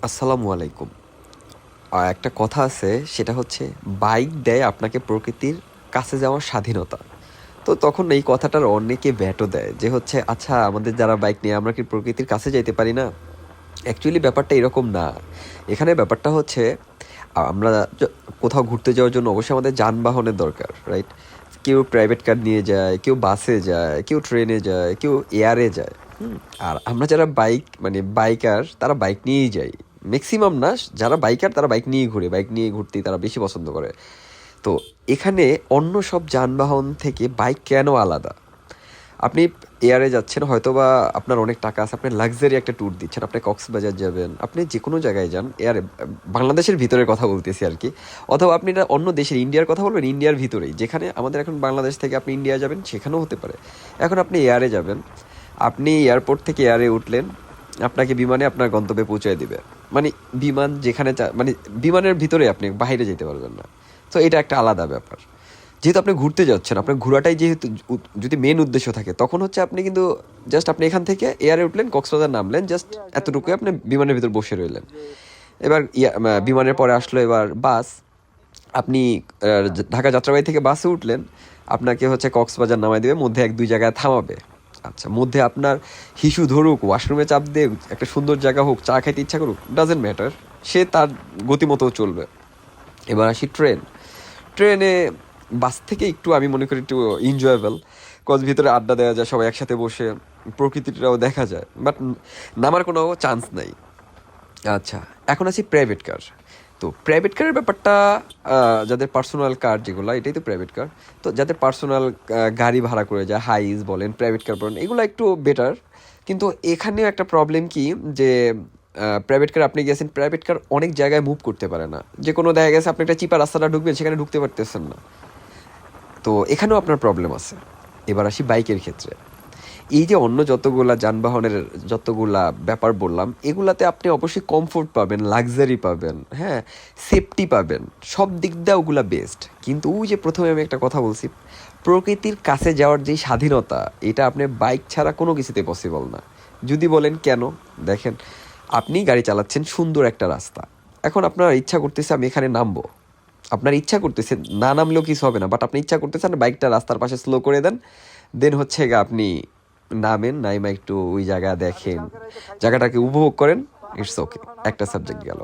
আসসালামু আলাইকুম। একটা কথা আছে, সেটা হচ্ছে বাইক দেয় আপনাকে প্রকৃতির কাছে যাওয়ার স্বাধীনতা। তো তখন এই কথাটার অনেকে ভ্যাটও দেয় যে হচ্ছে আচ্ছা আমাদের যারা বাইক নিয়ে আমরা কি প্রকৃতির কাছে যাইতে পারি না? অ্যাকচুয়ালি ব্যাপারটা এরকম না। এখানে ব্যাপারটা হচ্ছে আমরা কোথাও ঘুরতে যাওয়ার জন্য অবশ্যই আমাদের যানবাহনের দরকার, রাইট? কেউ প্রাইভেট কার নিয়ে যায়, কেউ বাসে যায়, কেউ ট্রেনে যায়, কেউ এয়ারে যায়। আর আমরা যারা বাইকার তারা বাইক নিয়েই যাই। ম্যাক্সিমাম না, যারা বাইকার তারা বাইক নিয়েই ঘুরে, বাইক নিয়ে ঘুরতেই তারা বেশি পছন্দ করে। তো এখানে অন্য সব যানবাহন থেকে বাইক কেন আলাদা? আপনি এয়ারে যাচ্ছেন, হয়তোবা আপনার অনেক টাকা আছে, আপনি লাক্সারি একটা ট্যুর দিচ্ছেন, আপনি কক্সবাজার যাবেন, আপনি যে কোনো জায়গায় যান এয়ারে, বাংলাদেশের ভিতরের কথা বলতেছি আর কি। অথবা আপনি এটা অন্য দেশের, ইন্ডিয়ার কথা বলবেন, ইন্ডিয়ার ভিতরেই, যেখানে আমাদের এখন বাংলাদেশ থেকে আপনি ইন্ডিয়া যাবেন সেখানেও হতে পারে। এখন আপনি এয়ারে যাবেন, আপনি এয়ারপোর্ট থেকে এয়ারে উঠলেন, আপনাকে বিমানে আপনার গন্তব্যে পৌঁছে দিবে। মানে বিমান যেখানে মানে বিমানের ভিতরে আপনি বাইরে যেতে পারবেন না। তো এটা একটা আলাদা ব্যাপার। যেহেতু আপনি ঘুরতে যাচ্ছেন, আপনার ঘোরাটাই যেহেতু যদি মেন উদ্দেশ্য থাকে, তখন হচ্ছে আপনি কিন্তু জাস্ট আপনি এখান থেকে এয়ারে উঠলেন, কক্সবাজার নামলেন, জাস্ট এতটুকুই আপনি বিমানের ভিতর বসে রইলেন। এবার বিমানের পরে আসলো এবার বাস। আপনি ঢাকা যাত্রাবাড়ি থেকে বাসে উঠলেন, আপনাকে হচ্ছে কক্সবাজার নামাই দেবে, মধ্যে এক দুই জায়গায় থামাবে। আচ্ছা, মধ্যে আপনার হিসু ধরুক, ওয়াশরুমে চাপ দিয়ে একটা সুন্দর জায়গা হোক, চা খাইতে ইচ্ছা করুক, ডাজেন্ট ম্যাটার, সে তার গতিমতো চলবে। এবার আসি ট্রেনে বাস থেকে একটু আমি মনে করি একটু এনজয়েবল, কজ ভিতরে আড্ডা দেওয়া যায়, সবাই একসাথে বসে প্রকৃতিটাও দেখা যায়, বাট নামার কোনো চান্স নাই। আচ্ছা, এখন আছি প্রাইভেট কার। তো প্রাইভেট কারের ব্যাপারটা, যাদের পার্সোনাল কার যেগুলো, এটাই তো প্রাইভেট কার। তো যাদের পার্সোনাল গাড়ি ভাড়া করে যায়, হাইস বলেন, প্রাইভেট কার বলেন, এগুলো একটু বেটার। কিন্তু এখানেও একটা প্রবলেম কি, যে প্রাইভেট কার আপনি গেছেন, প্রাইভেট কার অনেক জায়গায় মুভ করতে পারে না। যে কোনো দেখা গেছে আপনি একটা চিপা রাস্তাটা ঢুকবেন, সেখানে ঢুকতে পারতেছেন না। তো এখানেও আপনার প্রবলেম আছে। এবার আসি বাইকের ক্ষেত্রে। এই যে অন্য যতগুলা যানবাহনের যতগুলা ব্যাপার বললাম, এগুলাতে আপনি অবশ্যই কমফোর্ট পাবেন, লাক্সারি পাবেন, হ্যাঁ, সেফটি পাবেন, সব দিক দিয়ে ওগুলা বেস্ট। কিন্তু ওই যে প্রথমে আমি একটা কথা বলছি, প্রকৃতির কাছে যাওয়ার যে স্বাধীনতা, এটা আপনি বাইক ছাড়া কোনো কিছুতে পসিবল না। যদি বলেন কেন, দেখেন, আপনি গাড়ি চালাচ্ছেন, সুন্দর একটা রাস্তা, এখন আপনার ইচ্ছা করতেছে আমি এখানে নামবো, আপনার ইচ্ছা করতেছে, না নামলেও কিছু হবে না, বাট আপনি ইচ্ছা করতেছেন বাইকটা রাস্তার পাশে স্লো করে দেন, দেন হচ্ছে গিয়ে আপনি নামেন, নাইমা একটু ওই জায়গা দেখেন, জায়গাটাকে উপভোগ করেন, ইটস ওকে, একটা সাবজেক্ট গেল।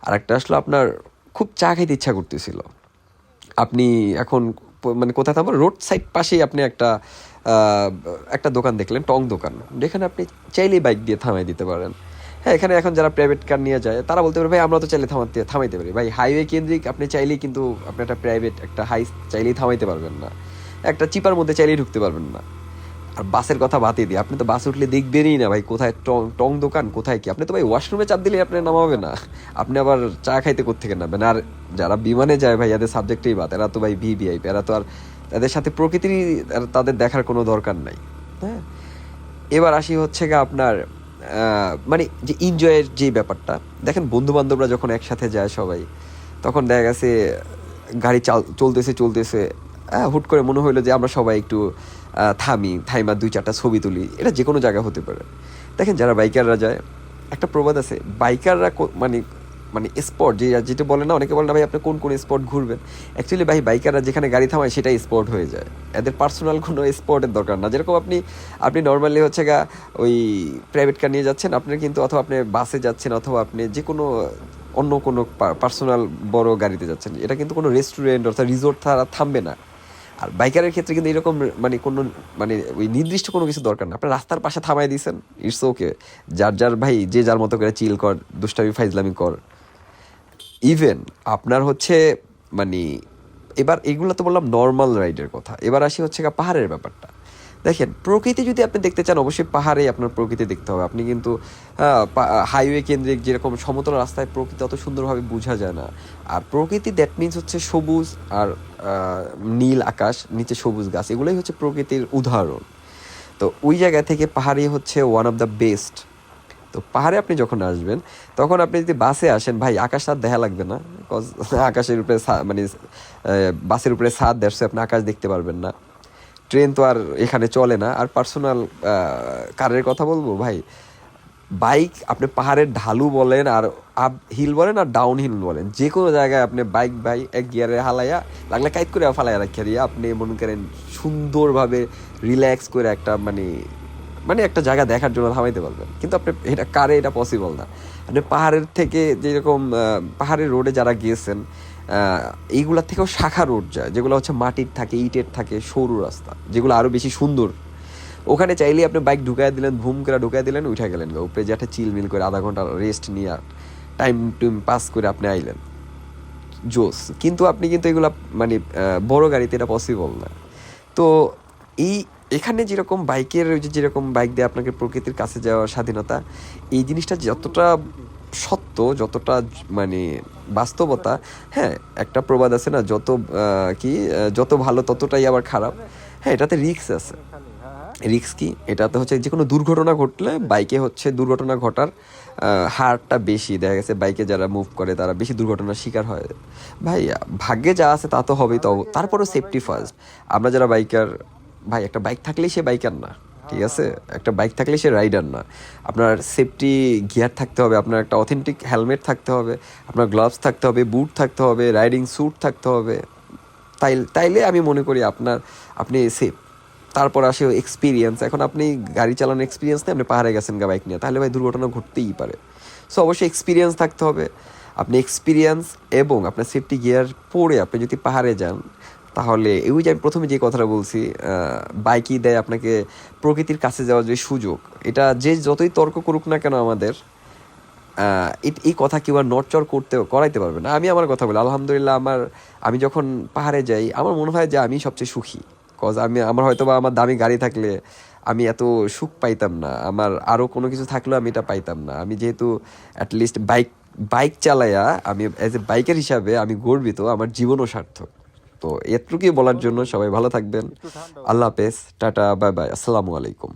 আর একটা আসলো, আপনার খুব চা খাইতে ইচ্ছা করতেছিল, আপনি এখন মানে কোথায় থামবেন, রোড সাইড পাশেই আপনি আহ, একটা দোকান দেখলেন, টং দোকান, যেখানে আপনি চাইলেই বাইক দিয়ে থামাই দিতে পারেন। হ্যাঁ, এখানে এখন যারা প্রাইভেট কার নিয়ে যায় তারা বলতে পারে ভাই আমরা তো চাইলে থামাইতে পারি। ভাই হাইওয়ে কেন্দ্রিক আপনি চাইলেই কিন্তু আপনি একটা প্রাইভেট একটা হাই চাইলেই থামাইতে পারবেন না, একটা চিপার মধ্যে চাইলেই ঢুকতে পারবেন না। আর বাসের কথা বাতিয়ে দিই, আপনি তো বাস উঠলে দেখবেনই না ভাই কোথায় টং টং দোকান, কোথায় কি। আপনি তো ভাই ওয়াশরুমে চাপ দিলেই আপনি নামাবে না, আপনি আবার চা খাইতে কোত্থেকে নামবেন? আর যারা বিমানে যায় ভাই, এদের সাবজেক্টেই বাদ, এরা তো ভাই ভিভিআইপি, এরা তো আর তাদের সাথে প্রকৃতির তাদের দেখার কোনো দরকার নাই। হ্যাঁ, এবার আসি হচ্ছে গা আপনার মানে যে এনজয়ের যে ব্যাপারটা, দেখেন বন্ধু বান্ধবরা যখন একসাথে যায় সবাই, তখন দেখা গেছে গাড়ি চলতেছে চলতেছে, হুট করে মনে হইলো যে আমরা সবাই একটু থাইমা দুই চারটা ছবি তুলি, এটা যে কোনো জায়গা হতে পারে। দেখেন যারা বাইকাররা যায়, একটা প্রবাদ আছে, বাইকাররা মানে মানে স্পট যেটা বলে না, অনেকে বলে না ভাই আপনি কোন কোন স্পট ঘুরবেন, অ্যাকচুয়ালি ভাই বাইকাররা যেখানে গাড়ি থামায় সেটাই স্পট হয়ে যায়। এদের পার্সোনাল কোনো স্পটের দরকার না। যেরকম আপনি আপনি নর্মালি হচ্ছে ওই প্রাইভেট কার নিয়ে যাচ্ছেন আপনার, কিন্তু অথবা আপনি বাসে যাচ্ছেন, অথবা আপনি যে কোনো অন্য কোনো পার্সোনাল বড় গাড়িতে যাচ্ছেন, এটা কিন্তু কোনো রেস্টুরেন্ট অর্থাৎ রিসোর্ট ছাড়া থামবে না। আর বাইকারের ক্ষেত্রে কিন্তু এরকম মানে কোনো মানে ওই নির্দিষ্ট কোনো কিছু দরকার না, আপনার রাস্তার পাশে থামাই দিয়েছেন, ইটস ওকে, যার যার ভাই যে যার মতো করে চিল কর, দুষ্টামি ফাইজলামি কর। ইভেন আপনার হচ্ছে মানে, এবার এগুলো তো বললাম নর্মাল রাইডের কথা, এবার আসি হচ্ছে পাহাড়ের ব্যাপারটা। দেখেন প্রকৃতি যদি আপনি দেখতে চান, অবশ্যই পাহাড়ে আপনার প্রকৃতি দেখতে হবে। আপনি কিন্তু হাইওয়ে কেন্দ্রিক যেরকম সমতল রাস্তায় প্রকৃতি অত সুন্দরভাবে বোঝা যায় না। আর প্রকৃতি দ্যাট মিনস হচ্ছে সবুজ আর নীল আকাশ, নিচে সবুজ গাছ, এগুলোই হচ্ছে প্রকৃতির উদাহরণ। তো ওই জায়গা থেকে পাহাড়ি হচ্ছে ওয়ান অফ দ্য বেস্ট। তো পাহাড়ে আপনি যখন আসবেন, তখন আপনি যদি বাসে আসেন ভাই, আকাশ আর দেখা লাগবে না, বিকজ আকাশের উপরে মানে বাসের উপরে ছাদ দেখছে, আপনি আকাশ দেখতে পারবেন না। ট্রেন তো আর এখানে চলে না। আর পার্সোনাল কারের কথা বলবো ভাই, বাইক আপনি পাহাড়ের ঢালু বলেন আর আপ হিল বলেন আর ডাউন হিল বলেন, যে কোনো জায়গায় আপনি বাইক এক গিয়ারে হালাইয়া লাগলে কাইট করে ফালাইয়া রাখিয়া দিয়ে আপনি মনে করেন সুন্দরভাবে রিল্যাক্স করে একটা মানে একটা জায়গা দেখার জন্য থামাইতে পারবেন। কিন্তু আপনি এটা কারে এটা পসিবল না। আপনি পাহাড়ের থেকে যেরকম পাহাড়ের রোডে যারা গিয়েছেন এইগুলার থেকেও শাখা রোড যায়, যেগুলো হচ্ছে মাটির থাকে, ইটের থাকে, সরু রাস্তা, যেগুলো আরও বেশি সুন্দর। ওখানে চাইলেই আপনি বাইক ঢুকাই দিলেন, ভুম করে ঢুকাই দিলেন, উঠে গেলেন উপরে, যে একটা চিলমিল করে আধা ঘন্টা রেস্ট নিয়ে টাইম টুইম পাস করে আপনি আইলেন, জোস। কিন্তু আপনি কিন্তু এগুলা মানে বড় গাড়িতে এটা পসিবল না। তো এই এখানে যেরকম বাইকের ওই যে যেরকম বাইক দিয়ে আপনাকে প্রকৃতির কাছে যাওয়ার স্বাধীনতা, এই জিনিসটা যতটা সত্য, যতটা মানে বাস্তবতা, হ্যাঁ একটা প্রবাদ আছে না, যত ভালো ততটাই আবার খারাপ। হ্যাঁ, এটাতে রিস্ক আছে। রিস্ক কি? এটাতে হচ্ছে যে কোনো দুর্ঘটনা ঘটলে বাইকে হচ্ছে দুর্ঘটনা ঘটার হারটা বেশি। দেখা গেছে বাইকে যারা মুভ করে তারা বেশি দুর্ঘটনার শিকার হয়। ভাই ভাগ্যে যা আছে তা তো হবেই, তো তারপরেও সেফটি ফার্স্ট। আমরা যারা বাইকার, ভাই একটা বাইক থাকলেই সে বাইকার না, ঠিক আছে? একটা বাইক থাকলেই সে রাইডার না। আপনার সেফটি গিয়ার থাকতে হবে, আপনার একটা অথেন্টিক হেলমেট থাকতে হবে, আপনার গ্লাভস থাকতে হবে, বুট থাকতে হবে, রাইডিং স্যুট থাকতে হবে। তাইলে আমি মনে করি আপনি সেফ। তারপর আসে এক্সপিরিয়েন্স। এখন আপনি গাড়ি চালানোর এক্সপিরিয়েন্স নেই, আপনি পাহাড়ে গেছেন বাইক নিয়ে, তাহলে ভাই দুর্ঘটনা ঘটতেই পারে। সো অবশ্যই এক্সপিরিয়েন্স থাকতে হবে। আপনি এক্সপিরিয়েন্স এবং আপনার সেফটি গিয়ার পরে আপনি যদি পাহাড়ে যান, তাহলে ওই যে আমি প্রথমে যে কথাটা বলছি, বাইকই দেয় আপনাকে প্রকৃতির কাছে যাওয়ার যে সুযোগ। এটা যে যতই তর্ক করুক না কেন আমাদের, এই কথা কেউ আর নড়চড় করাইতে পারবে না। আমি আমার কথা বলি, আলহামদুলিল্লাহ, আমি যখন পাহাড়ে যাই আমার মনে হয় যে আমি সবচেয়ে সুখী। আমার হয়তো বা আমার দামি গাড়ি থাকলে আমি এত সুখ পাইতাম না, আমার আরও কোনো কিছু থাকলেও আমি এটা পাইতাম না। আমি যেহেতু অ্যাটলিস্ট বাইক চালাইয়া আমি অ্যাজ এ বাইকার হিসাবে আমি গর্বিত, আমার জীবনও সার্থক। তো এতটুকুই বলার জন্য সবাই ভালো থাকবেন। আল্লাহ হাফেজ, টাটা, বাই বাই, আসসালামু আলাইকুম।